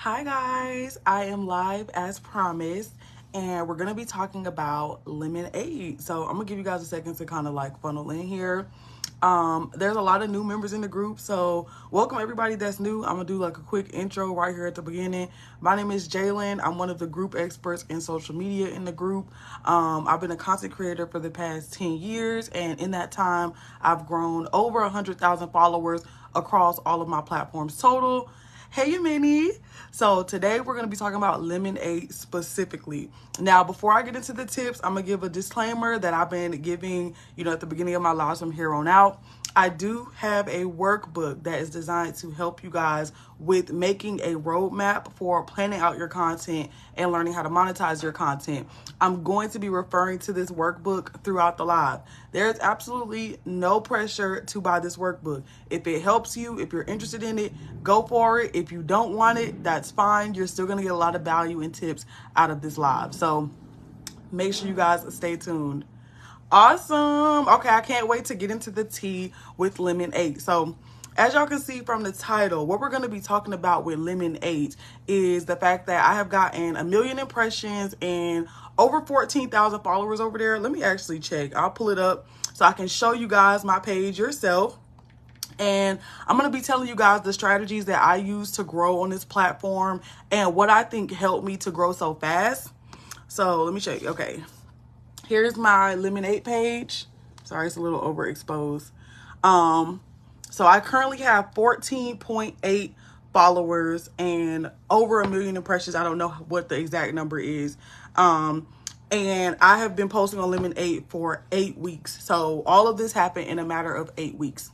Hi guys, I am live as promised, and we're gonna be talking about lemonade. So I'm gonna give you guys a second to kind of like funnel in here. There's a lot of new members in the group, so welcome everybody that's new. I'm gonna do like a quick intro right here at the beginning. My name is Jalen. I'm one of the group experts in social media in the group. I've been a content creator for the past 10 years, and in that time, I've grown over 100,000 followers across all of my platforms total. Hey, you Minnie. So today we're going to be talking about lemonade specifically. Now, before I get into the tips, I'm going to give a disclaimer that I've been giving, at the beginning of my lives from here on out. I do have a workbook that is designed to help you guys with making a roadmap for planning out your content and learning how to monetize your content. I'm going to be referring to this workbook throughout the live. There's absolutely no pressure to buy this workbook. If it helps you, if you're interested in it, go for it. If you don't want it, that's fine. You're still going to get a lot of value and tips out of this live. So make sure you guys stay tuned. Awesome. Okay, I can't wait to get into the tea with lemonade. So as y'all can see from the title, what we're going to be talking about with lemonade is the fact that I have gotten 1 million impressions and over 14,000 followers over there. Let me actually check. I'll pull it up so I can show you guys my page yourself. And I'm going to be telling you guys the strategies that I use to grow on this platform and what I think helped me to grow so fast. So let me show you. Okay. Here's my lemonade page. Sorry, it's a little overexposed. So I currently have 14.8 followers and over 1 million impressions. I don't know what the exact number is. And I have been posting on lemonade for 8 weeks. So all of this happened in a matter of 8 weeks.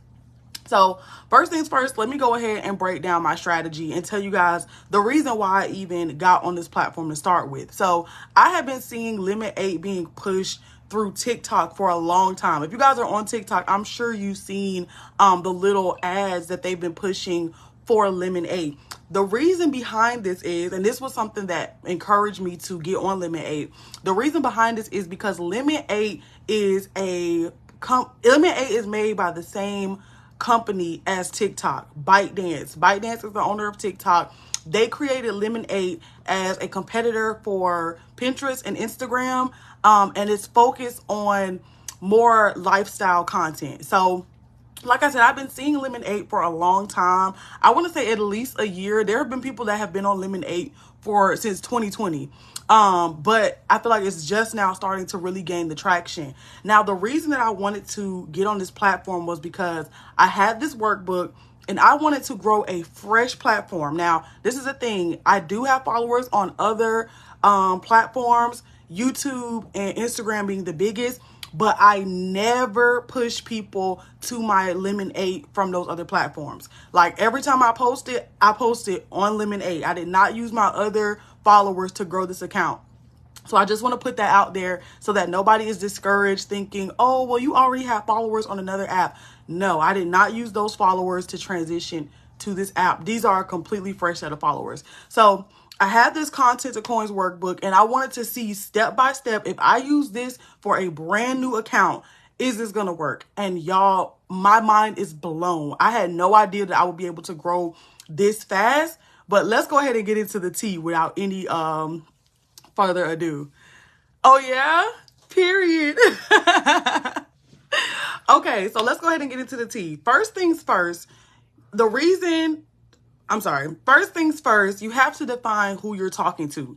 So first things first, let me go ahead and break down my strategy and tell you guys the reason why I even got on this platform to start with. So I have been seeing lemonade being pushed through TikTok for a long time. If you guys are on TikTok, I'm sure you've seen the little ads that they've been pushing for lemonade. The reason behind this is, and this was something that encouraged me to get on lemonade. The reason behind this is because lemonade is lemonade is made by the same company as TikTok, ByteDance. ByteDance is the owner of TikTok. They created lemonade as a competitor for Pinterest and Instagram, and it's focused on more lifestyle content. So like I said, I've been seeing lemonade for a long time. I want to say at least a year. There have been people that have been on lemonade since 2020. But I feel like it's just now starting to really gain the traction. Now, the reason that I wanted to get on this platform was because I had this workbook and I wanted to grow a fresh platform. Now, this is the thing. I do have followers on other platforms, YouTube and Instagram being the biggest, but I never push people to my lemonade from those other platforms. Like every time I post it on lemonade. I did not use my other followers to grow this account. So I just want to put that out there so that nobody is discouraged thinking, oh, well, you already have followers on another app. No, I did not use those followers to transition to this app. These are a completely fresh set of followers. So I had this content to coins workbook and I wanted to see step by step, if I use this for a brand new account, is this going to work? And y'all, my mind is blown. I had no idea that I would be able to grow this fast, but let's go ahead and get into the tea without any further ado. Oh yeah, period. Okay, so let's go ahead and get into the tea. First things first, you have to define who you're talking to.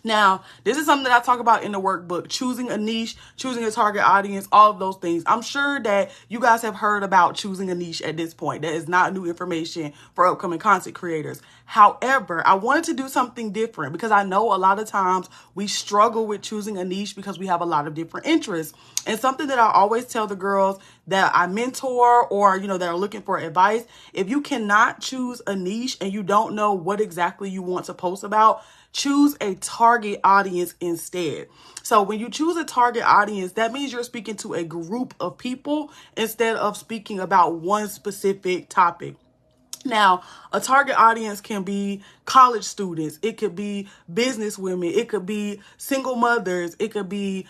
Now, this is something that I talk about in the workbook, choosing a niche, choosing a target audience, all of those things. I'm sure that you guys have heard about choosing a niche at this point. That is not new information for upcoming content creators. However, I wanted to do something different because I know a lot of times we struggle with choosing a niche because we have a lot of different interests. And something that I always tell the girls that I mentor or, that are looking for advice, if you cannot choose a niche and you don't know what exactly you want to post about, choose a target audience instead. So when you choose a target audience, that means you're speaking to a group of people instead of speaking about one specific topic. Now, a target audience can be college students. It could be business women. It could be single mothers. It could be,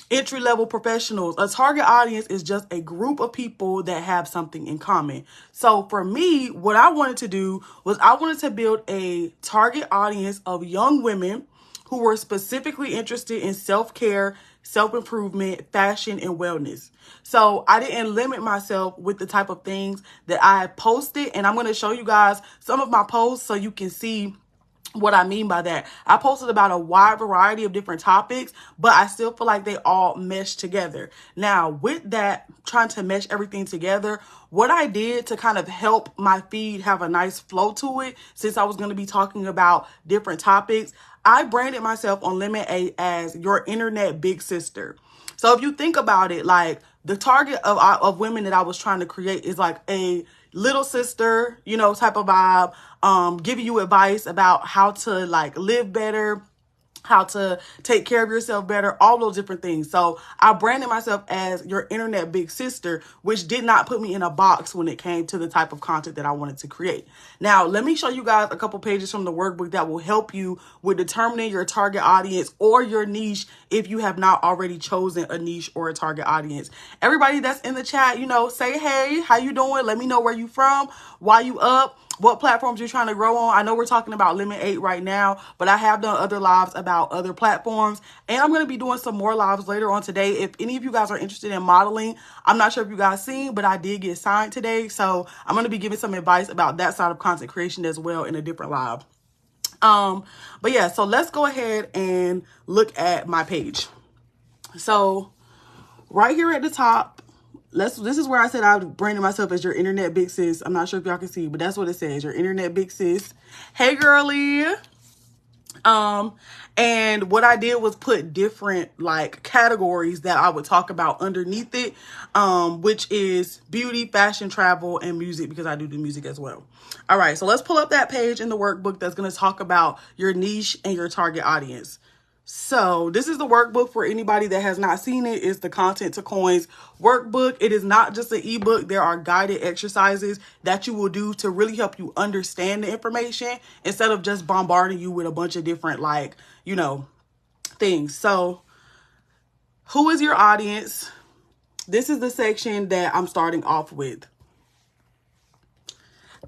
entry-level professionals. A target audience is just a group of people that have something in common. So for me, what I wanted to do was I wanted to build a target audience of young women who were specifically interested in self-care, self-improvement, fashion, and wellness. So I didn't limit myself with the type of things that I posted, and I'm going to show you guys some of my posts so you can see what I mean by that. I posted about a wide variety of different topics, but I still feel like they all mesh together. Now, with that, trying to mesh everything together, what I did to kind of help my feed have a nice flow to it, since I was going to be talking about different topics, I branded myself on Lemon8 as your internet big sister. So if you think about it, like the target of women that I was trying to create is like a little sister, you know, type of vibe, giving you advice about how to like live better, how to take care of yourself better, all those different things. So I branded myself as your internet big sister, which did not put me in a box when it came to the type of content that I wanted to create. Now, let me show you guys a couple pages from the workbook that will help you with determining your target audience or your niche if you have not already chosen a niche or a target audience. Everybody that's in the chat, you know, say, hey, how you doing? Let me know where you from, why you up, what platforms you're trying to grow on. I know we're talking about Lemon8 right now, but I have done other lives about other platforms, and I'm going to be doing some more lives later on today. If any of you guys are interested in modeling, I'm not sure if you guys seen, but I did get signed today, so I'm going to be giving some advice about that side of content creation as well in a different live. But yeah, so let's go ahead and look at my page. So right here at the top, this is where I said I branded myself as your internet big sis. I'm not sure if y'all can see, but that's what it says, your internet big sis. Hey girly. And what I did was put different like categories that I would talk about underneath it, which is beauty, fashion, travel, and music, because I do music as well. All right, so let's pull up that page in the workbook that's going to talk about your niche and your target audience. So this is the workbook for anybody that has not seen it. It's the Content to Coins workbook. It is not just an ebook. There are guided exercises that you will do to really help you understand the information instead of just bombarding you with a bunch of different, like, you know, things. So who is your audience? This is the section that I'm starting off with.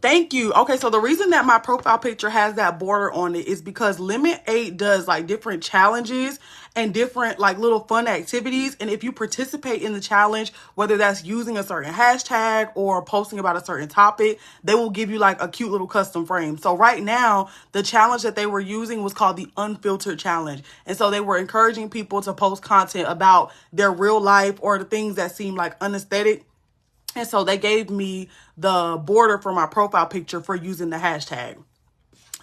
Thank you. Okay, so the reason that my profile picture has that border on it is because Lemon8 does like different challenges and different like little fun activities. And if you participate in the challenge, whether that's using a certain hashtag or posting about a certain topic, they will give you like a cute little custom frame. So right now, the challenge that they were using was called the Unfiltered Challenge. And so they were encouraging people to post content about their real life or the things that seem like unaesthetic. And so they gave me the border for my profile picture for using the hashtag.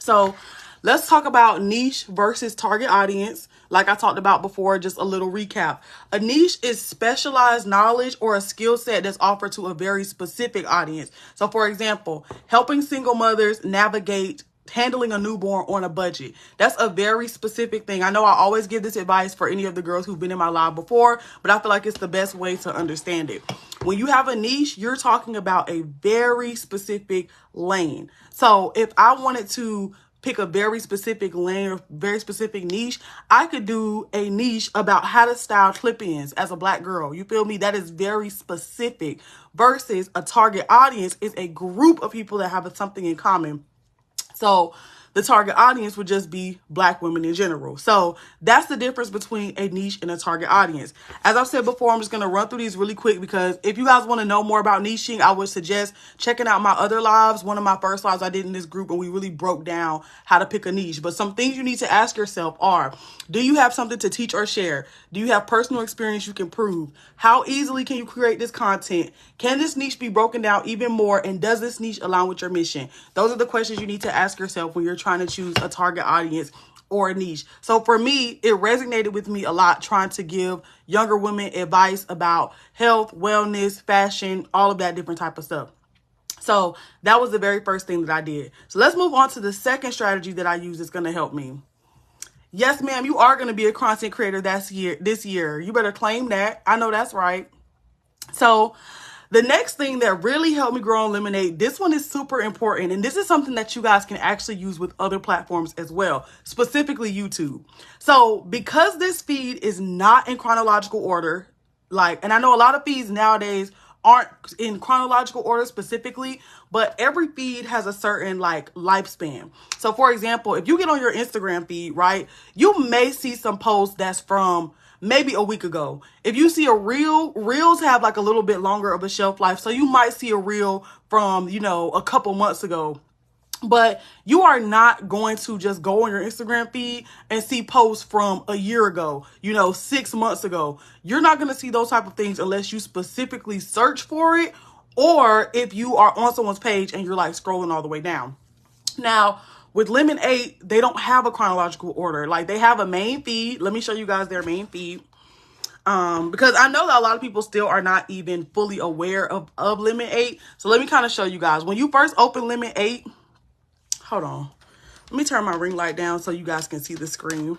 So let's talk about niche versus target audience. Like I talked about before, just a little recap. A niche is specialized knowledge or a skill set that's offered to a very specific audience. So for example, helping single mothers navigate handling a newborn on a budget. That's a very specific thing. I know I always give this advice for any of the girls who've been in my live before, but I feel like it's the best way to understand it. When you have a niche, you're talking about a very specific lane. So if I wanted to pick a very specific lane or very specific niche, I could do a niche about how to style clip-ins as a Black girl. You feel me? That is very specific versus a target audience is a group of people that have something in common. So the target audience would just be Black women in general. So that's the difference between a niche and a target audience. As I've said before, I'm just going to run through these really quick because if you guys want to know more about niching, I would suggest checking out my other lives. One of my first lives I did in this group, and we really broke down how to pick a niche. But some things you need to ask yourself are, do you have something to teach or share? Do you have personal experience you can prove? How easily can you create this content? Can this niche be broken down even more? And does this niche align with your mission? Those are the questions you need to ask yourself when you're trying to choose a target audience or a niche. So for me, it resonated with me a lot trying to give younger women advice about health, wellness, fashion, all of that different type of stuff. So that was the very first thing that I did. So let's move on to the second strategy that I use that's going to help me. Yes, ma'am, you are going to be a content creator this year. You better claim that. I know that's right. So The next thing that really helped me grow on Lemonade, this one is super important. And this is something that you guys can actually use with other platforms as well, specifically YouTube. So because this feed is not in chronological order, and I know a lot of feeds nowadays aren't in chronological order specifically, but every feed has a certain lifespan. So for example, if you get on your Instagram feed, right, you may see some posts that's from maybe a week ago. If you see a reel, reels have a little bit longer of a shelf life. So you might see a reel from, a couple months ago. But you are not going to just go on your Instagram feed and see posts from a year ago, 6 months ago. You're not going to see those type of things unless you specifically search for it, or if you are on someone's page and you're scrolling all the way down. Now, with Lemonade, they don't have a chronological order. They have a main feed. Let me show you guys their main feed. Because I know that a lot of people still are not even fully aware of Lemonade. So let me kind of show you guys. When you first open Lemonade, hold on. Let me turn my ring light down so you guys can see the screen.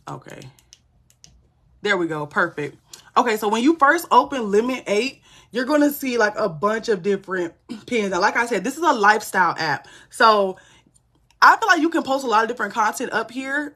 Okay. There we go. Perfect. Okay, so when you first open Lemonade, you're going to see a bunch of different pins. And like I said, this is a lifestyle app. So I feel like you can post a lot of different content up here.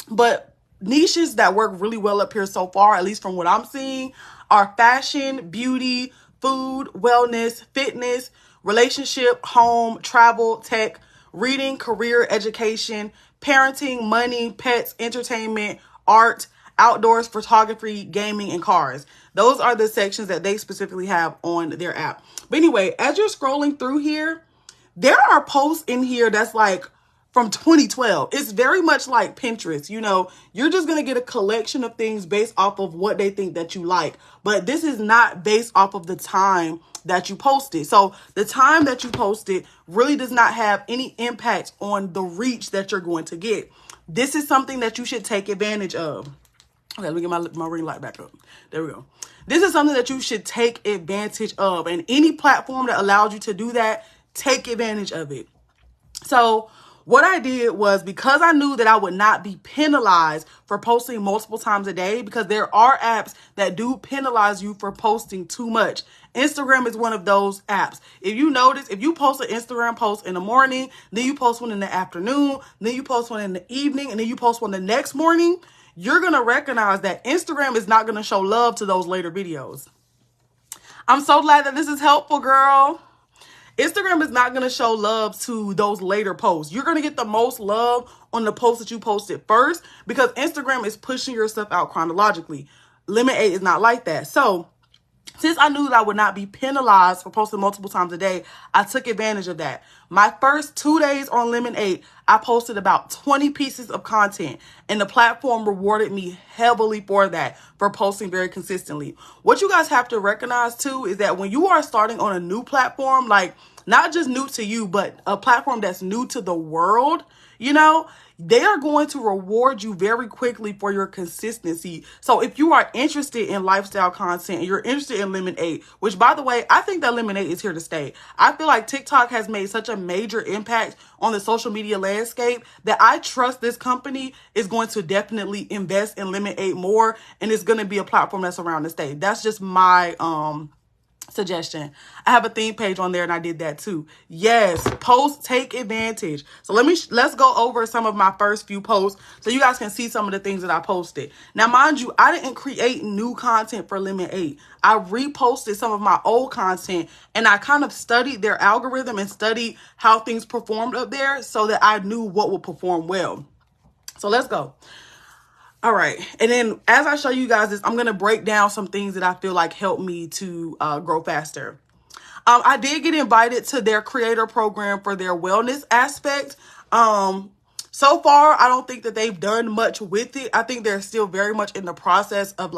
But niches that work really well up here so far, at least from what I'm seeing, are fashion, beauty, food, wellness, fitness, relationship, home, travel, tech, reading, career, education, parenting, money, pets, entertainment, art, outdoors, photography, gaming, and cars. Those are the sections that they specifically have on their app. But anyway, as you're scrolling through here, there are posts in here that's from 2012. It's very much like Pinterest. You're just going to get a collection of things based off of what they think that you like. But this is not based off of the time that you posted. So the time that you posted really does not have any impact on the reach that you're going to get. This is something that you should take advantage of. Okay, let me get my ring light back up. There we go. This is something that you should take advantage of. And any platform that allows you to do that, take advantage of it. So what I did was, because I knew that I would not be penalized for posting multiple times a day, because there are apps that do penalize you for posting too much. Instagram is one of those apps. If you notice, if you post an Instagram post in the morning, then you post one in the afternoon, then you post one in the evening, and then you post one the next morning, you're going to recognize that Instagram is not going to show love to those later videos. I'm so glad that this is helpful, girl. Instagram is not going to show love to those later posts. You're going to get the most love on the post that you posted first, because Instagram is pushing your stuff out chronologically. Lemonade is not like that. So since I knew that I would not be penalized for posting multiple times a day, I took advantage of that. My first 2 days on Lemonade, I posted about 20 pieces of content, and the platform rewarded me heavily for that, for posting very consistently. What you guys have to recognize too is that when you are starting on a new platform, not just new to you, but a platform that's new to the world, they are going to reward you very quickly for your consistency. So if you are interested in lifestyle content and you're interested in Lemonade, which by the way, I think that Lemonade is here to stay. I feel like TikTok has made such a major impact on the social media landscape that I trust this company is going to definitely invest in Lemonade more, and it's going to be a platform that's around to stay. That's just my suggestion. I have a theme page on there and I did that too. Yes, post, take advantage. So let's go over some of my first few posts so you guys can see some of the things that I posted. Now, mind you, I didn't create new content for Lemonade. I reposted some of my old content, and I kind of studied their algorithm and studied how things performed up there so that I knew what would perform well. So let's go. All right. And then as I show you guys this, I'm going to break down some things that I feel like helped me to grow faster. I did get invited to their creator program for their wellness aspect. So far, I don't think that they've done much with it. I think they're still very much in the process of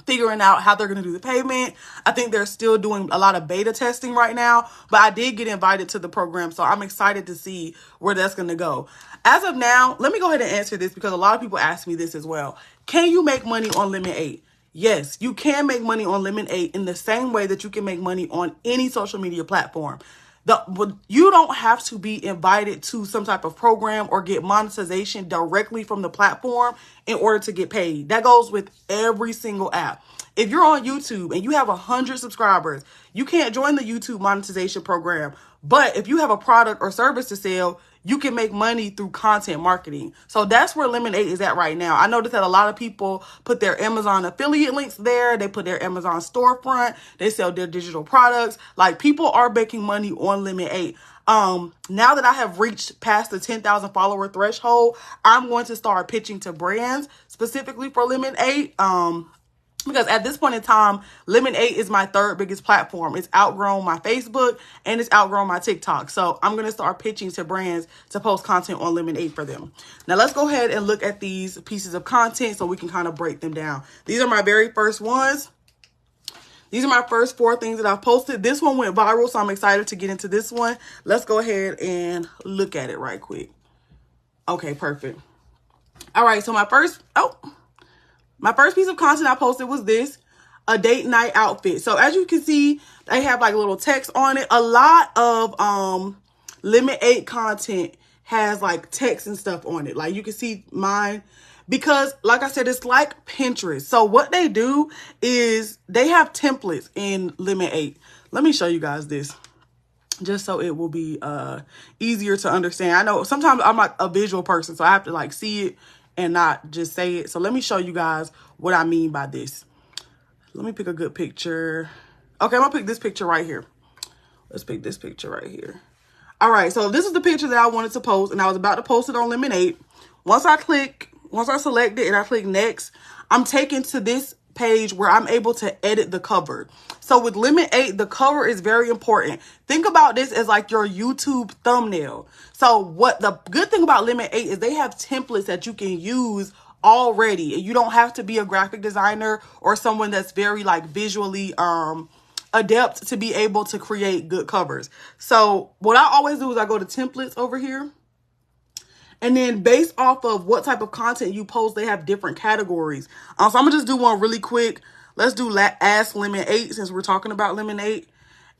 figuring out how they're going to do the payment. I think they're still doing a lot of beta testing right now, but I did get invited to the program, so I'm excited to see where that's going to go. As of now, let me go ahead and answer this because a lot of people ask me this as well. Can you make money on Lemonade? Yes, you can make money on Lemonade in the same way that you can make money on any social media platform. You don't have to be invited to some type of program or get monetization directly from the platform in order to get paid. That goes with every single app. If you're on YouTube and you have 100 subscribers, you can't join the YouTube monetization program. But if you have a product or service to sell, you can make money through content marketing. So that's where Lemonade is at right now. I noticed that a lot of people put their Amazon affiliate links there. They put their Amazon storefront. They sell their digital products. Like, people are making money on Lemonade. Now that I have reached past the 10,000 follower threshold, I'm going to start pitching to brands specifically for Lemonade. Because at this point in time, Lemonade is my third biggest platform. It's outgrown my Facebook and it's outgrown my TikTok. So I'm going to start pitching to brands to post content on Lemonade for them. Now let's go ahead and look at these pieces of content so we can kind of break them down. These are my very first ones. These are my first 4 things that I've posted. This one went viral, so I'm excited to get into this one. Let's go ahead and look at it right quick. Okay, perfect. All right, so my first piece of content I posted was this, a date night outfit. So as you can see, they have like little text on it. A lot of Lemonade content has like text and stuff on it. Like you can see mine, because like I said, it's like Pinterest. So what they do is they have templates in Lemonade. Let me show you guys this, just so it will be easier to understand. I know sometimes I'm like a visual person, so I have to like see it and not just say it. So let me show you guys what I mean by this. Let me pick a good picture. Okay, I'm gonna pick this picture right here. Let's pick this picture right here. All right, so this is the picture that I wanted to post, and I was about to post it on Lemonade. Once I select it and I click next, I'm taken to this page where I'm able to edit the cover. So with Lemonade, the cover is very important. Think about this as like your YouTube thumbnail. So what the good thing about Lemonade is they have templates that you can use already. You don't have to be a graphic designer or someone that's very like visually adept to be able to create good covers. So what I always do is I go to templates over here. And then based off of what type of content you post, they have different categories. So I'm going to just do one really quick. Let's do Ask Lemonade since we're talking about Lemonade.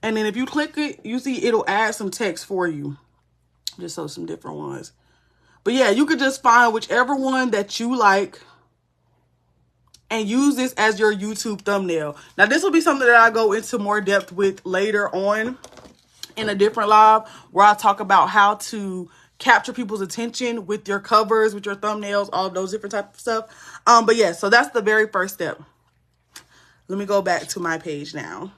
And then if you click it, you see it'll add some text for you. Just so some different ones. But yeah, you could just find whichever one that you like and use this as your YouTube thumbnail. Now, this will be something that I go into more depth with later on in a different live where I talk about how to capture people's attention with your covers, with your thumbnails, all of those different types of stuff. But yeah, so that's the very first step. Let me go back to my page now.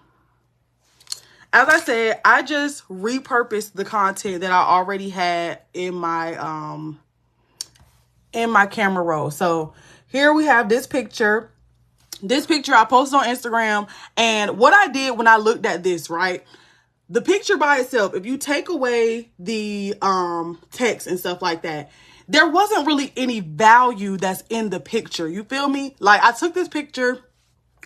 As I said, I just repurposed the content that I already had in my camera roll. So here we have this picture. This picture I posted on Instagram, and what I did when I looked at this, right? The picture by itself, if you take away the text and stuff like that, there wasn't really any value that's in the picture. You feel me? Like, I took this picture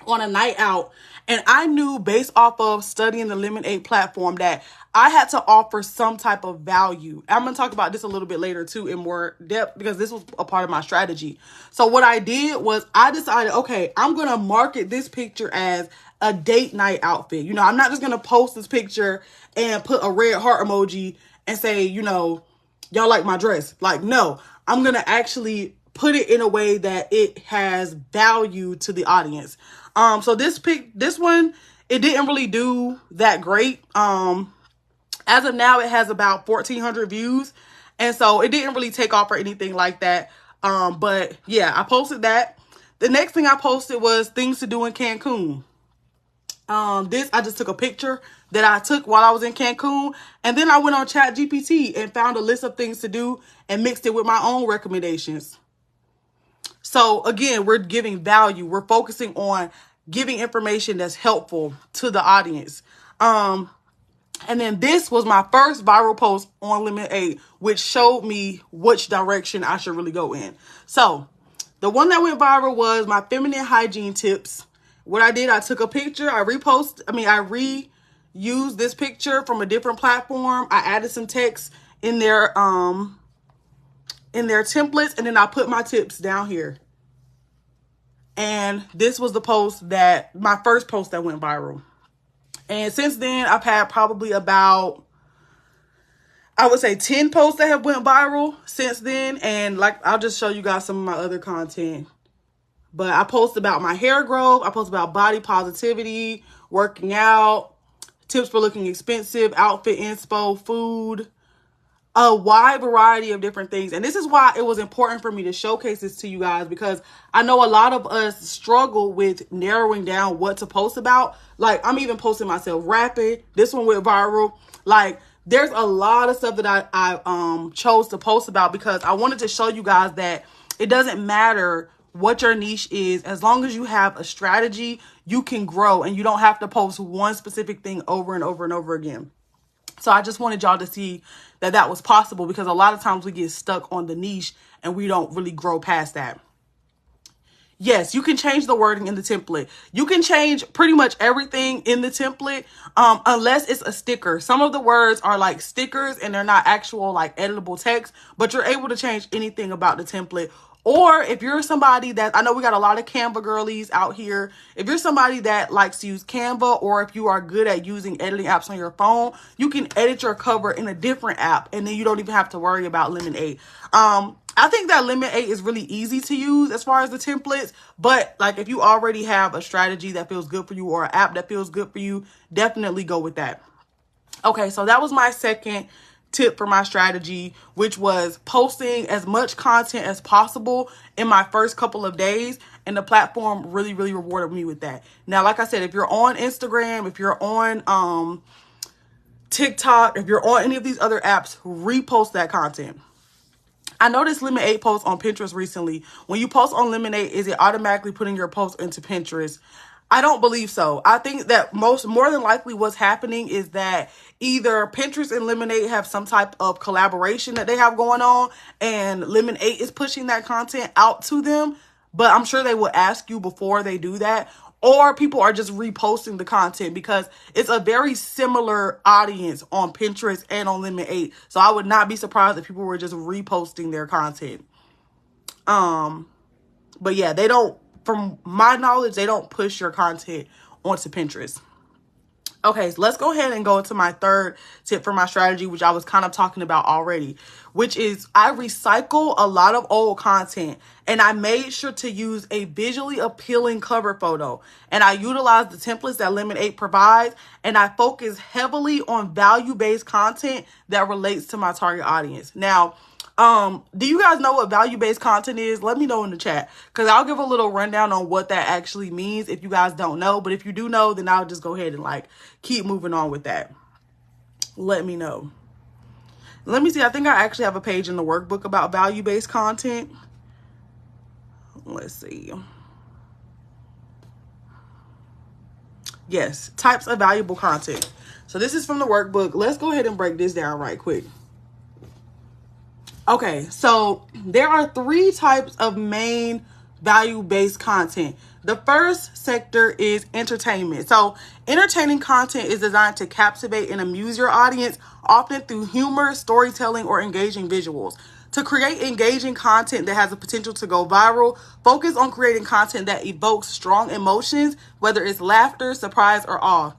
on a night out, and I knew based off of studying the Lemonade platform that I had to offer some type of value. I'm going to talk about this a little bit later too in more depth because this was a part of my strategy. So what I did was I decided, okay, I'm going to market this picture as a date night outfit. You know, I'm not just going to post this picture and put a red heart emoji and say, you know, y'all like my dress. Like, no, I'm going to actually put it in a way that it has value to the audience. So this one, it didn't really do that great. As of now, it has about 1,400 views. And so it didn't really take off or anything like that. But yeah, I posted that. The next thing I posted was things to do in Cancun. I just took a picture that I took while I was in Cancun. And then I went on ChatGPT and found a list of things to do and mixed it with my own recommendations. So again, we're giving value. We're focusing on giving information that's helpful to the audience. And then this was my first viral post on Lemonade, which showed me which direction I should really go in. So the one that went viral was my feminine hygiene tips. What I did, I took a picture, I reused this picture from a different platform. I added some text in their templates, and then I put my tips down here. And this was my first post that went viral. And since then, I've had probably about I would say 10 posts that have went viral since then. And like, I'll just show you guys some of my other content. But I post about my hair growth. I post about body positivity, working out, tips for looking expensive, outfit inspo, food, a wide variety of different things. And this is why it was important for me to showcase this to you guys, because I know a lot of us struggle with narrowing down what to post about. Like, I'm even posting myself rapping. This one went viral. Like, there's a lot of stuff that I chose to post about, because I wanted to show you guys that it doesn't matter what your niche is. As long as you have a strategy, you can grow, and you don't have to post one specific thing over and over and over again. So I just wanted y'all to see that that was possible, because a lot of times we get stuck on the niche and we don't really grow past that. Yes, you can change the wording in the template. You can change pretty much everything in the template, unless it's a sticker. Some of the words are like stickers and they're not actual like editable text, but you're able to change anything about the template. Or if you're somebody that, I know we got a lot of Canva girlies out here. If you're somebody that likes to use Canva, or if you are good at using editing apps on your phone, you can edit your cover in a different app, and then you don't even have to worry about Lemonade. I think that Lemonade is really easy to use as far as the templates, but like if you already have a strategy that feels good for you, or an app that feels good for you, definitely go with that. Okay, so that was my second tip for my strategy, which was posting as much content as possible in my first couple of days. And the platform really, really rewarded me with that. Now, like I said, if you're on Instagram, if you're on TikTok, if you're on any of these other apps, repost that content. I noticed Lemonade posts on Pinterest recently. When you post on Lemonade, is it automatically putting your post into Pinterest? I don't believe so. I think that more than likely what's happening is that either Pinterest and Lemonade have some type of collaboration that they have going on, and Lemonade is pushing that content out to them. But I'm sure they will ask you before they do that. Or people are just reposting the content, because it's a very similar audience on Pinterest and on Lemonade. So I would not be surprised if people were just reposting their content. But yeah, they don't, from my knowledge, they don't push your content onto Pinterest. Okay, so let's go ahead and go into my third tip for my strategy, which I was kind of talking about already, which is I recycle a lot of old content, and I made sure to use a visually appealing cover photo, and I utilize the templates that Lemonade provides, and I focus heavily on value-based content that relates to my target audience. Now, do you guys know what value-based content is? Let me know in the chat, because I'll give a little rundown on what that actually means if you guys don't know. But if you do know, then I'll just go ahead and like keep moving on with that. Let me know. Let me see. I think I actually have a page in the workbook about value-based content. Let's see. Yes, types of valuable content. So this is from the workbook. Let's go ahead and break this down right quick. Okay, so there are 3 types of main value-based content. The first sector is entertainment. So entertaining content is designed to captivate and amuse your audience, often through humor, storytelling, or engaging visuals. To create engaging content that has the potential to go viral, focus on creating content that evokes strong emotions, whether it's laughter, surprise, or awe.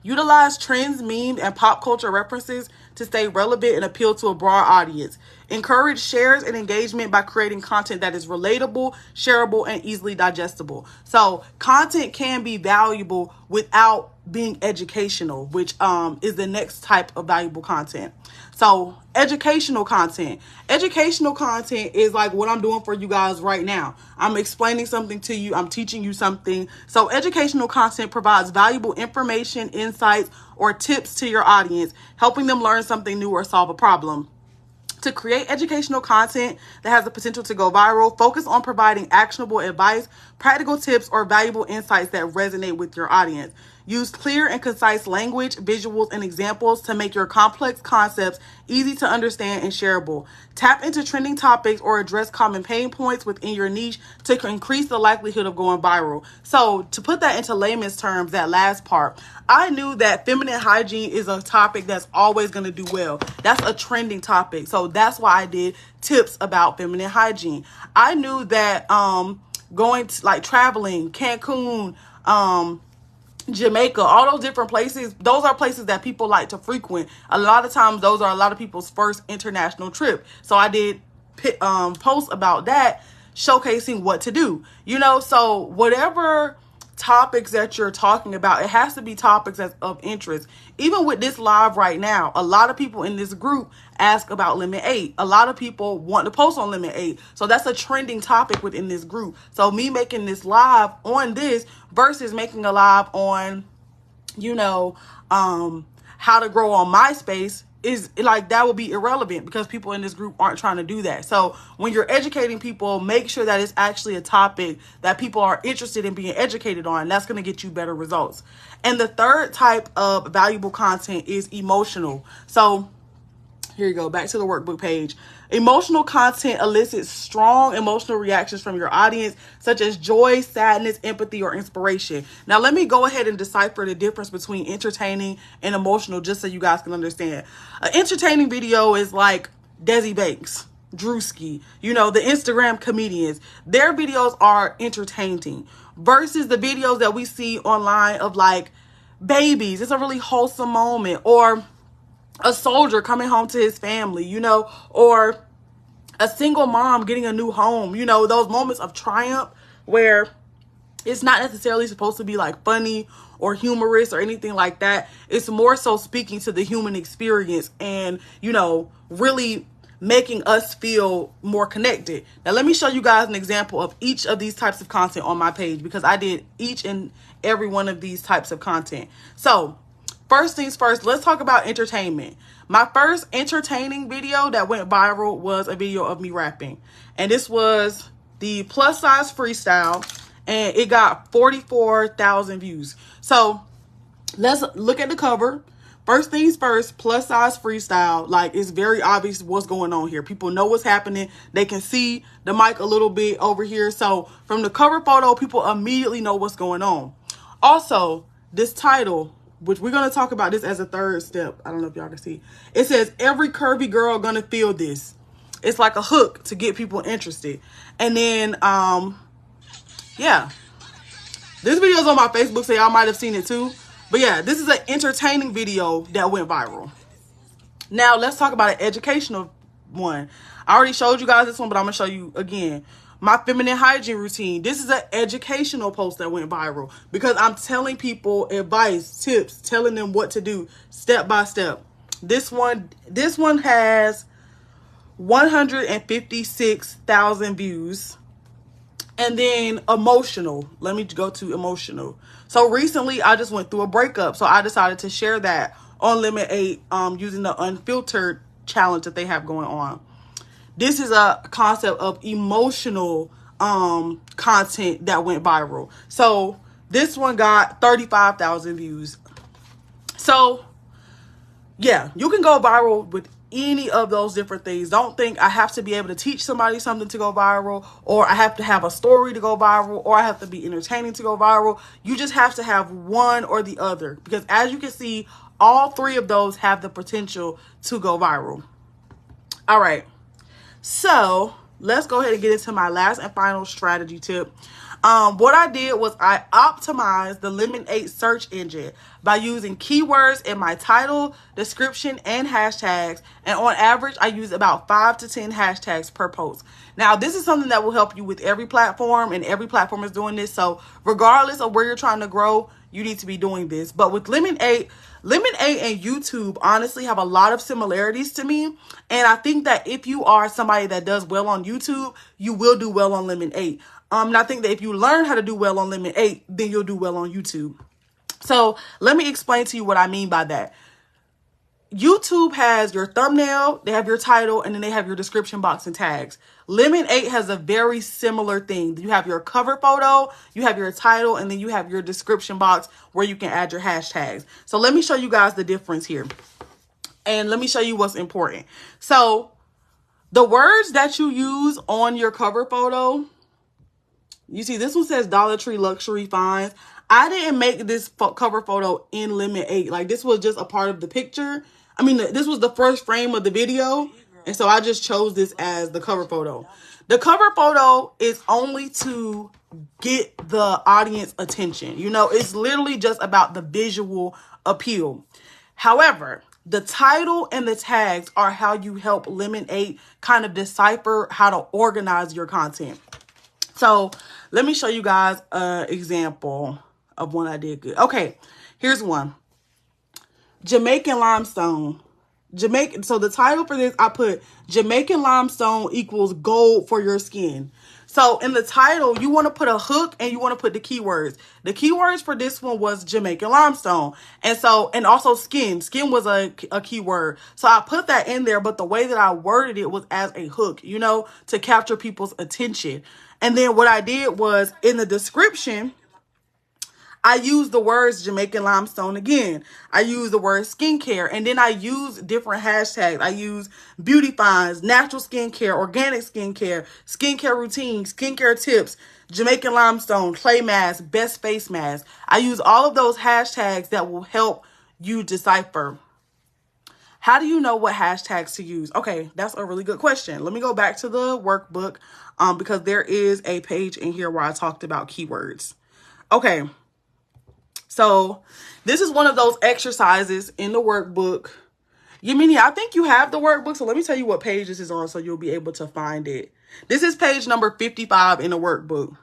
Utilize trends, memes, and pop culture references to stay relevant and appeal to a broad audience. Encourage shares and engagement by creating content that is relatable, shareable, and easily digestible. So content can be valuable without being educational, which is the next type of valuable content. So educational content. Educational content is like what I'm doing for you guys right now. I'm explaining something to you. I'm teaching you something. So educational content provides valuable information, insights, or tips to your audience, helping them learn something new or solve a problem. To create educational content that has the potential to go viral, focus on providing actionable advice, practical tips, or valuable insights that resonate with your audience. Use clear and concise language, visuals, and examples to make your complex concepts easy to understand and shareable. Tap into trending topics or address common pain points within your niche to increase the likelihood of going viral. So to put that into layman's terms, that last part, I knew that feminine hygiene is a topic that's always going to do well. That's a trending topic. So that's why I did tips about feminine hygiene. I knew that going to like traveling, Cancun, Jamaica, all those different places, those are places that people like to frequent. A lot of times, those are a lot of people's first international trip. So I did post about that, showcasing what to do. You know, so whatever topics that you're talking about, it has to be topics that's of interest. Even with this live right now, a lot of people in this group ask about Lemon 8. A lot of people want to post on Lemon 8. So that's a trending topic within this group. So me making this live on this versus making a live on, you know, how to grow on MySpace is like, that would be irrelevant because people in this group aren't trying to do that. So when you're educating people, make sure that it's actually a topic that people are interested in being educated on. That's going to get you better results. And the third type of valuable content is emotional. So here you go, back to the workbook page. Emotional content elicits strong emotional reactions from your audience, such as joy, sadness, empathy, or inspiration. Now, let me go ahead and decipher the difference between entertaining and emotional, just so you guys can understand. An entertaining video is like Desi Banks, Drewski, you know, the Instagram comedians. Their videos are entertaining versus the videos that we see online of like babies. It's a really wholesome moment, or a soldier coming home to his family, you know, or a single mom getting a new home, you know, those moments of triumph where it's not necessarily supposed to be like funny or humorous or anything like that. It's more so speaking to the human experience and, you know, really making us feel more connected. Now, let me show you guys an example of each of these types of content on my page, because I did each and every one of these types of content. So first things first, let's talk about entertainment. My first entertaining video that went viral was a video of me rapping. And this was the plus size freestyle, and it got 44,000 views. So let's look at the cover. First things first, plus size freestyle. Like, it's very obvious what's going on here. People know what's happening. They can see the mic a little bit over here. So from the cover photo, people immediately know what's going on. Also, this title, which we're going to talk about this as a third step. I don't know if y'all can see. It says, every curvy girl gonna feel this. It's like a hook to get people interested. And then, yeah. This video is on my Facebook, so y'all might have seen it too. But yeah, this is an entertaining video that went viral. Now, let's talk about an educational one. I already showed you guys this one, but I'm going to show you again. My feminine hygiene routine. This is an educational post that went viral because I'm telling people advice, tips, telling them what to do step by step. This one has 156,000 views. And then emotional. Let me go to emotional. So recently I just went through a breakup. So I decided to share that on Limit 8 using the unfiltered challenge that they have going on. This is a concept of emotional content that went viral. So this one got 35,000 views. So yeah, you can go viral with any of those different things. Don't think I have to be able to teach somebody something to go viral, or I have to have a story to go viral, or I have to be entertaining to go viral. You just have to have one or the other, because as you can see, all three of those have the potential to go viral. All right. So let's go ahead and get into my last and final strategy tip. What I did was I optimized the Lemon 8 search engine by using keywords in my title, description, and hashtags. And on average, I use about 5 to 10 hashtags per post. Now, this is something that will help you with every platform, and every platform is doing this. So regardless of where you're trying to grow, you need to be doing this. But with Lemon 8 and YouTube honestly have a lot of similarities to me. And I think that if you are somebody that does well on YouTube, you will do well on Lemon 8. And I think that if you learn how to do well on Lemon 8, then you'll do well on YouTube. So let me explain to you what I mean by that. YouTube has your thumbnail, they have your title, and then they have your description box and tags. Lemon 8 has a very similar thing. You have your cover photo, you have your title, and then you have your description box where you can add your hashtags. So let me show you guys the difference here. And let me show you what's important. So the words that you use on your cover photo, you see this one says Dollar Tree Luxury Finds. I didn't make this cover photo in Lemon 8. Like, this was just a part of the picture. I mean, this was the first frame of the video. And so I just chose this as the cover photo. The cover photo is only to get the audience attention. You know, it's literally just about the visual appeal. However, the title and the tags are how you help Lemon8 kind of decipher how to organize your content. So let me show you guys an example of one I did good. Okay, here's one. Jamaican limestone. So the title for this, I put Jamaican limestone equals gold for your skin. So in the title, you want to put a hook and you want to put the keywords. The keywords for this one was Jamaican limestone. And also skin. Skin was a keyword. So I put that in there, but the way that I worded it was as a hook, you know, to capture people's attention. And then what I did was in the description, I use the words Jamaican limestone again. I use the word skincare, and then I use different hashtags. I use beauty finds, natural skincare, organic skincare, skincare routines, skincare tips, Jamaican limestone, clay mask, best face mask. I use all of those hashtags that will help you decipher. How do you know what hashtags to use? Okay, that's a really good question. Let me go back to the workbook because there is a page in here where I talked about keywords. Okay. So this is one of those exercises in the workbook. Yemini, I think you have the workbook. So let me tell you what page this is on so you'll be able to find it. This is page number 55 in the workbook.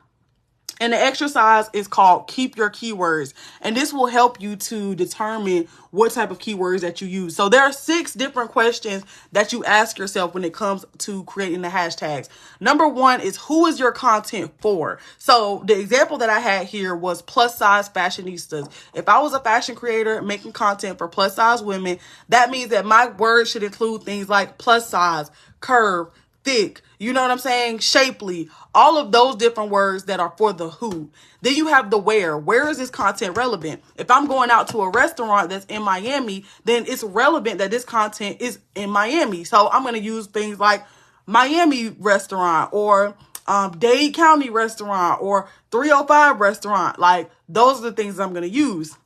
And the exercise is called Keep Your Keywords. And this will help you to determine what type of keywords that you use. So there are 6 different questions that you ask yourself when it comes to creating the hashtags. Number 1 is, who is your content for? So the example that I had here was plus size fashionistas. If I was a fashion creator making content for plus size women, that means that my words should include things like plus size, curve, thick, you know what I'm saying? Shapely, all of those different words that are for the who. Then you have the where. Where is this content relevant? If I'm going out to a restaurant that's in Miami, then it's relevant that this content is in Miami. So I'm going to use things like Miami restaurant or Dade County restaurant or 305 restaurant. Like those are the things I'm going to use.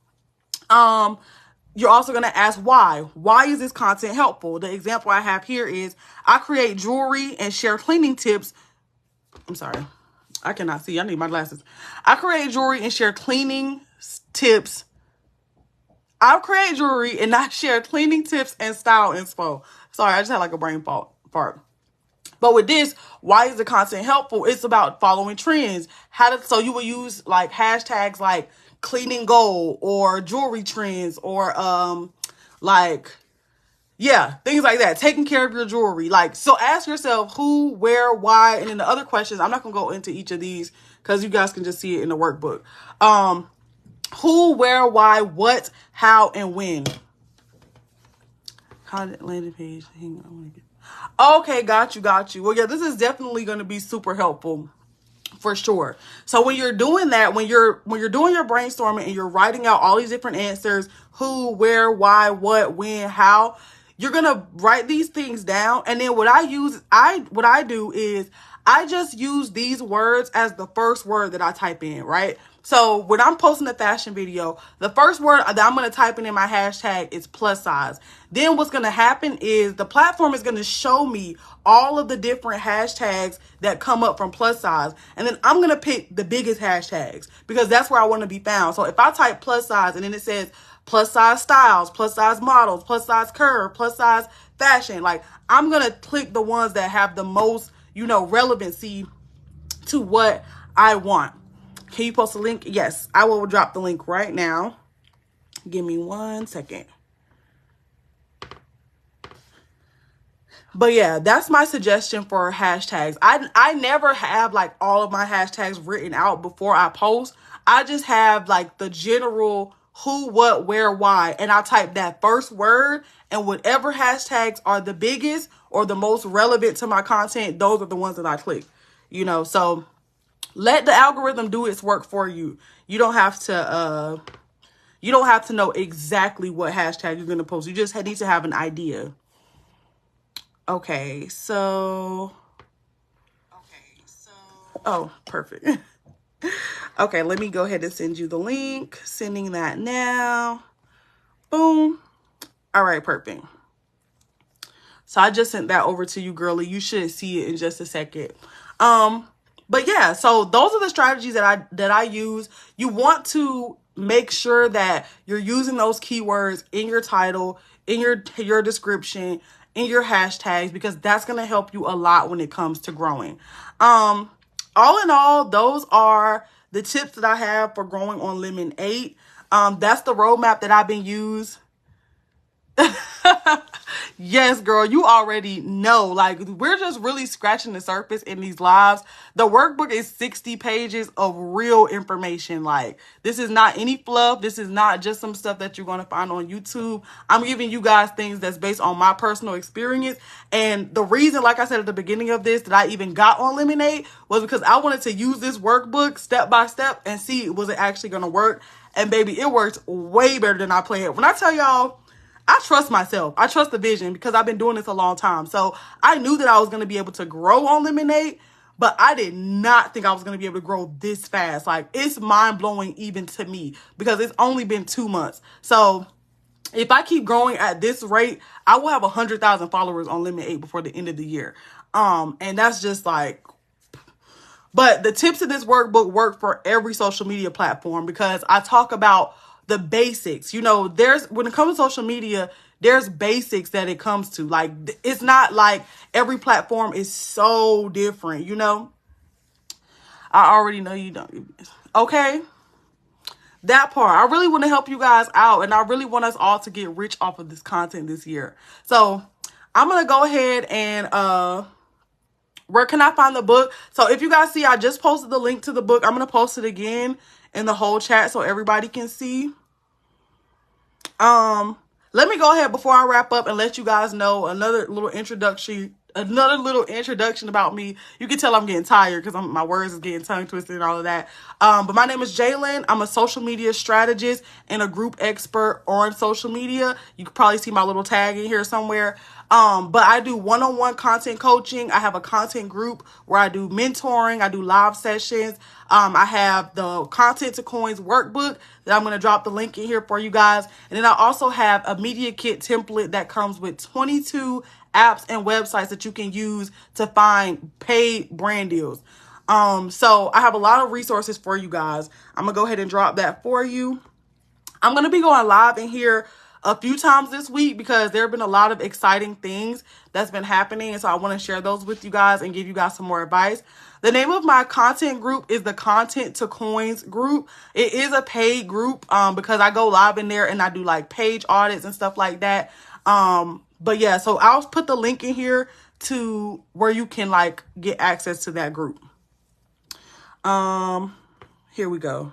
You're also going to ask why. Why is this content helpful? The example I have here is I create jewelry and share cleaning tips. I'm sorry. I cannot see. I need my glasses. I create jewelry and share cleaning tips. I create jewelry and I share cleaning tips and style inspo. Sorry, I just had like a brain fart. But with this, why is the content helpful? It's about following trends. So you will use like hashtags like cleaning gold or jewelry trends or things like that. Taking care of your jewelry. Like, so ask yourself who, where, why, and then the other questions. I'm not gonna go into each of these because you guys can just see it in the workbook. Who, where, why, what, how, and when. Content landing page. Hang on. Okay, got you. Well, yeah, this is definitely going to be super helpful for sure. So when you're doing that, when you're doing your brainstorming and you're writing out all these different answers, who, where, why, what, when, how, you're going to write these things down. And then what I do is I just use these words as the first word that I type in, right? So when I'm posting a fashion video, the first word that I'm going to type in my hashtag is plus size. Then what's going to happen is the platform is going to show me all of the different hashtags that come up from plus size. And then I'm going to pick the biggest hashtags because that's where I want to be found. So if I type plus size and then it says plus size styles, plus size models, plus size curve, plus size fashion, like I'm going to click the ones that have the most, relevancy to what I want. Can you post a link? Yes, I will drop the link right now. Give me 1 second. But yeah, that's my suggestion for hashtags. I never have like all of my hashtags written out before I post. I just have like the general who, what, where, why. And I type that first word, and whatever hashtags are the biggest or the most relevant to my content, those are the ones that I click, so let the algorithm do its work for you. You don't have to know exactly what hashtag you're going to post. You just need to have an idea. Okay, so oh, perfect. Okay, let me go ahead and send you the link. Sending that now. Boom. All right, perfect. So I just sent that over to you, girly. You should see it in just a second. But yeah, so those are the strategies that I use. You want to make sure that you're using those keywords in your title, in your description, in your hashtags, because that's going to help you a lot when it comes to growing. All in all, those are the tips that I have for growing on Lemon 8. That's the roadmap that I've been using. Yes, girl, you already know. Like, we're just really scratching the surface in these lives. The workbook is 60 pages of real information. Like, this is not any fluff. This is not just some stuff that you're going to find on YouTube. I'm giving you guys things that's based on my personal experience. And the reason, like I said at the beginning of this, that I even got on Lemonade was because I wanted to use this workbook step by step and see, was it actually going to work? And baby, it works way better than I planned. When I tell y'all, I trust myself. I trust the vision because I've been doing this a long time. So I knew that I was going to be able to grow on Lemonade, but I did not think I was going to be able to grow this fast. Like, it's mind blowing even to me because it's only been 2 months. So if I keep growing at this rate, I will have 100,000 followers on Lemonade before the end of the year. And that's just like, but the tips in this workbook work for every social media platform because I talk about the basics. You know, when it comes to social media, there's basics that it comes to. Like, it's not like every platform is so different, you know? I already know you don't. Okay? That part. I really want to help you guys out, and I really want us all to get rich off of this content this year. So I'm going to go ahead and where can I find the book? So if you guys see, I just posted the link to the book. I'm going to post it again in the whole chat so everybody can see. Let me go ahead before I wrap up and let you guys know another little introduction about me. You can tell I'm getting tired because my words is getting tongue twisted and all of that. But my name is Jalen. I'm a social media strategist and a group expert on social media. You can probably see my little tag in here somewhere. But I do one-on-one content coaching. I have a content group where I do mentoring. I do live sessions. I have the Content to Coins workbook that I'm going to drop the link in here for you guys. And then I also have a media kit template that comes with 22 apps and websites that you can use to find paid brand deals. So I have a lot of resources for you guys. I'm going to go ahead and drop that for you. I'm going to be going live in here a few times this week because there have been a lot of exciting things that's been happening. And so I want to share those with you guys and give you guys some more advice. The name of my content group is the Content to Coins group. It is a paid group because I go live in there and I do like page audits and stuff like that. But yeah, so I'll put the link in here to where you can like get access to that group. Here we go.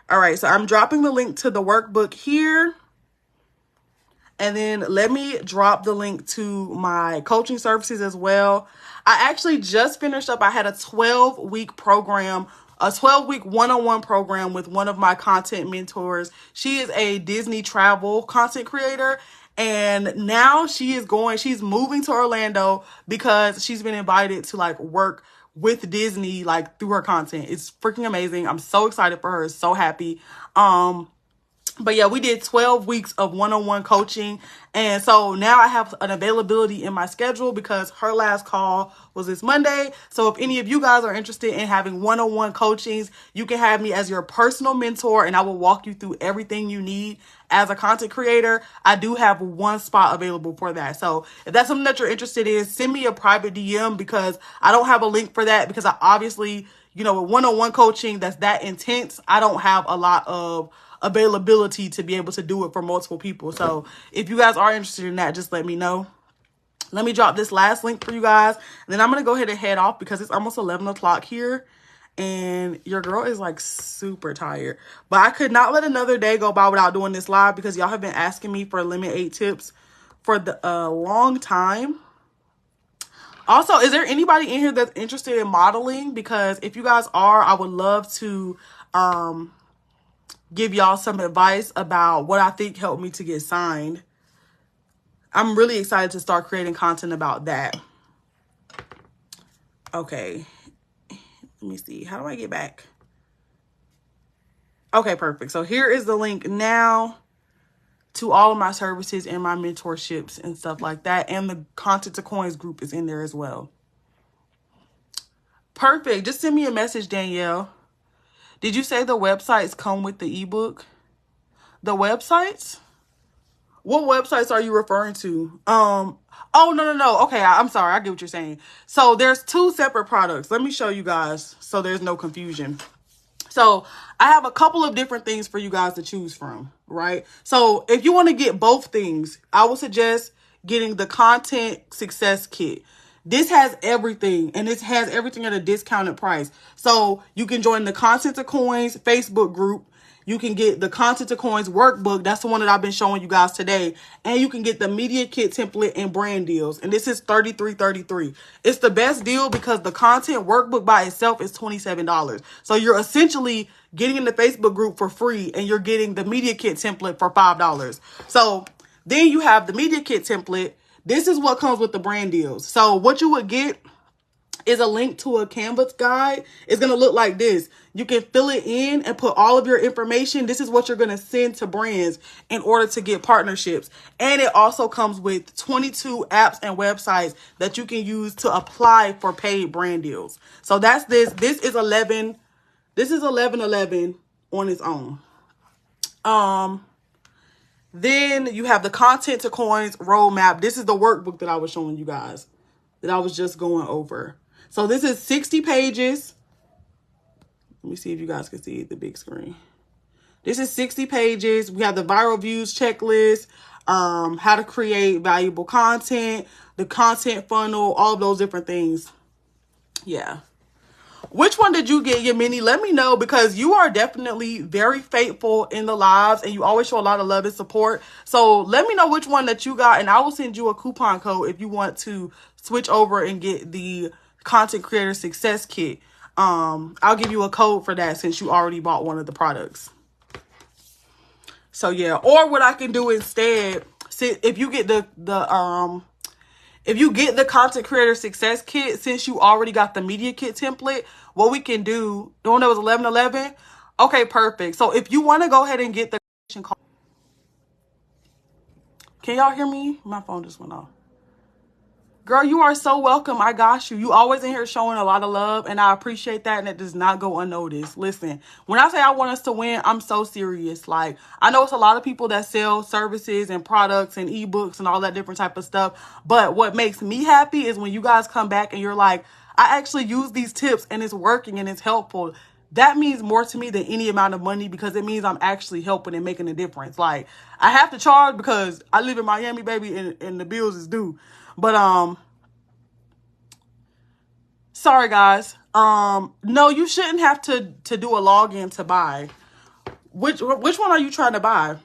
All right, so I'm dropping the link to the workbook here. And then let me drop the link to my coaching services as well. I actually just finished up. I had a 12-week program, a 12-week one-on-one program with one of my content mentors. She is a Disney travel content creator. And now she's moving to Orlando because she's been invited to like work with Disney, like through her content. It's freaking amazing. I'm so excited for her. So happy. But yeah, we did 12 weeks of one-on-one coaching. And so now I have an availability in my schedule because her last call was this Monday. So if any of you guys are interested in having one-on-one coachings, you can have me as your personal mentor and I will walk you through everything you need as a content creator. I do have one spot available for that. So if that's something that you're interested in, send me a private DM because I don't have a link for that because I obviously, you know, with one-on-one coaching that's that intense, I don't have a lot of availability to be able to do it for multiple people. So if you guys are interested in that, just let me know. Let me drop this last link for you guys. And then I'm going to go ahead and head off because it's almost 11 o'clock here. And your girl is like super tired. But I could not let another day go by without doing this live because y'all have been asking me for Lemon 8 tips for the long time. Also, is there anybody in here that's interested in modeling? Because if you guys are, I would love to give y'all some advice about what I think helped me to get signed. I'm really excited to start creating content about that. Okay. Let me see. How do I get back? Okay, perfect. So here is the link now to all of my services and my mentorships and stuff like that. And the Content to Coins group is in there as well. Perfect. Just send me a message, Danielle. Did you say the websites come with the ebook? The websites? What websites are you referring to? Oh, no. Okay, I'm sorry. I get what you're saying. So there's two separate products. Let me show you guys so there's no confusion. So I have a couple of different things for you guys to choose from, right? So if you want to get both things, I would suggest getting the content success kit. This has everything, and this has everything at a discounted price. So you can join the Content to Coins Facebook group. You can get the Content to Coins workbook. That's the one that I've been showing you guys today. And you can get the media kit template and brand deals. And this is $33.33. It's the best deal because the content workbook by itself is $27. So you're essentially getting in the Facebook group for free, and you're getting the media kit template for $5. So then you have the media kit template. This is what comes with the brand deals. So what you would get is a link to a Canvas guide. It's going to look like this. You can fill it in and put all of your information. This is what you're going to send to brands in order to get partnerships. And it also comes with 22 apps and websites that you can use to apply for paid brand deals. So that's this. This is 11. This is 1111 on its own. Then you have the Content to Coins roadmap. This is the workbook that I was showing you guys, that I was just going over. So this is 60 pages. Let me see if you guys can see the big screen. This is 60 pages. We have the viral views checklist, how to create valuable content, the content funnel, all of those different things. Yeah. Which one did you get, Yamini? Let me know, because you are definitely very faithful in the lives and you always show a lot of love and support. So let me know which one that you got, and I will send you a coupon code if you want to switch over and get the Content Creator Success Kit. I'll give you a code for that since you already bought one of the products. So yeah, or what I can do instead, if you get if you get the Content Creator Success Kit, since you already got the Media Kit template, what we can do, the one that was 1111, okay, perfect. So if you want to go ahead and get the, can y'all hear me? My phone just went off. Girl, you are so welcome. I got you. You always in here showing a lot of love, and I appreciate that, and it does not go unnoticed. Listen, when I say I want us to win, I'm so serious. Like, I know it's a lot of people that sell services and products and ebooks and all that different type of stuff, but what makes me happy is when you guys come back and you're like, I actually use these tips and it's working and it's helpful. That means more to me than any amount of money, because it means I'm actually helping and making a difference. Like, I have to charge because I live in Miami, baby, and the bills is due. But, sorry guys. No, you shouldn't have to do a login to buy. Which one are you trying to buy?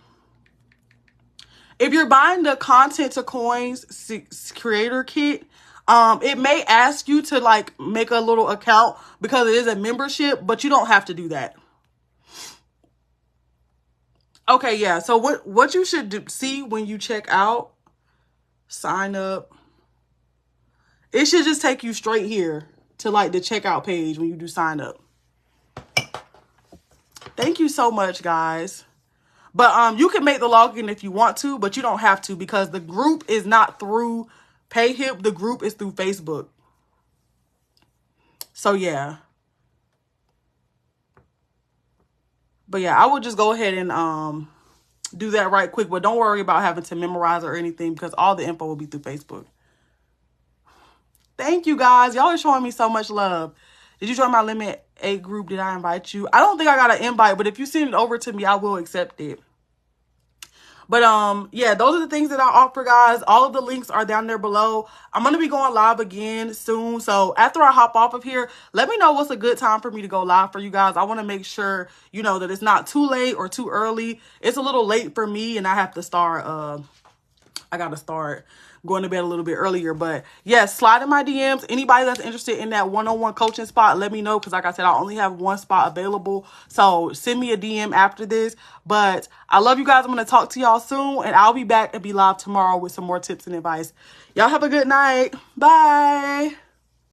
If you're buying the Content to Coins Creator Kit, it may ask you to like make a little account because it is a membership, but you don't have to do that. Okay, yeah. So what you should see when you check out, sign up, it should just take you straight here to like the checkout page when you do sign up. Thank you so much, guys. But you can make the login if you want to, but you don't have to, because the group is not through PayHip. The group is through Facebook. So yeah. But yeah, I would just go ahead and do that right quick. But don't worry about having to memorize or anything, because all the info will be through Facebook. Thank you, guys. Y'all are showing me so much love. Did you join my Limit 8 group? Did I invite you? I don't think I got an invite, but if you send it over to me, I will accept it. But yeah, those are the things that I offer, guys. All of the links are down there below. I'm going to be going live again soon. So after I hop off of here, let me know what's a good time for me to go live for you guys. I want to make sure, you know, that it's not too late or too early. It's a little late for me, and I have to start, I got to start going to bed a little bit earlier. But yes, slide in my DMs. Anybody that's interested in that one-on-one coaching spot, let me know, because like I said, I only have one spot available. So send me a DM after this. But I love you guys. I'm going to talk to y'all soon, and I'll be back and be live tomorrow with some more tips and advice. Y'all have a good night. Bye.